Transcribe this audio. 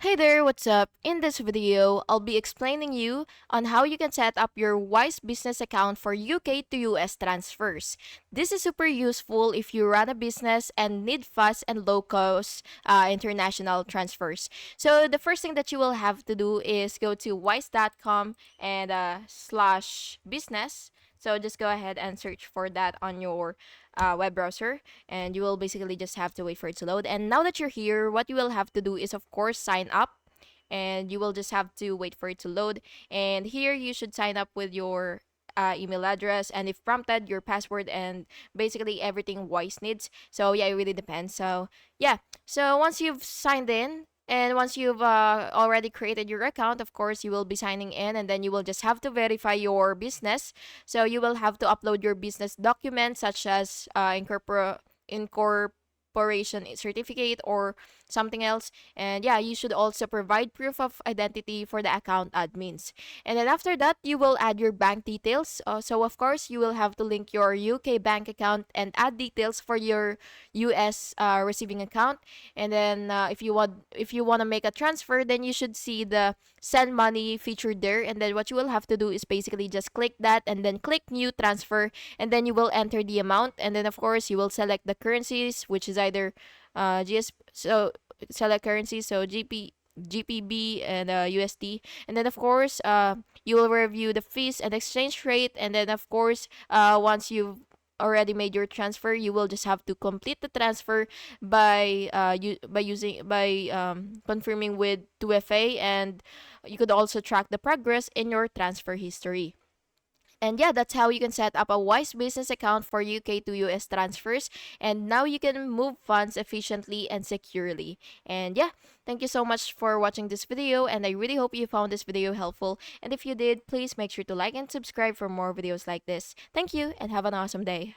Hey there, what's up? In this video, I'll be explaining you on how you can set up your Wise business account for UK to US transfers. This is super useful if you run a business and need fast and low cost international transfers. So the first thing that you will have to do is go to wise.com and slash business. So just go ahead and search for that on your web browser, and you will basically just have to wait for it to load. And now that you're here, what you will have to do is, of course, sign up, and you will just have to wait for it to load. And here you should sign up with your email address, and if prompted, your password, and basically everything Wise needs. So yeah, it really depends. So yeah, so once you've signed in, and once you've already created your account, of course, you will be signing in, and then you will just have to verify your business. So you will have to upload your business documents, such as incorporation certificate or something else. And yeah, you should also provide proof of identity for the account admins. And then after that, you will add your bank details. So of course, you will have to link your UK bank account and add details for your US receiving account. And then if you want to make a transfer, then you should see the send money featured there. And then what you will have to do is basically just click that and then click new transfer, and then you will enter the amount. And then of course you will select the currencies, which is either GS so select currencies, so GPB and USD. And then of course you will review the fees and exchange rate. And then of course once you've already made your transfer, you will just have to complete the transfer by confirming with 2FA. And you could also track the progress in your transfer history. And yeah, that's how you can set up a Wise business account for UK to US transfers. And now you can move funds efficiently and securely. And yeah, thank you so much for watching this video. And I really hope you found this video helpful. And if you did, please make sure to like and subscribe for more videos like this. Thank you and have an awesome day.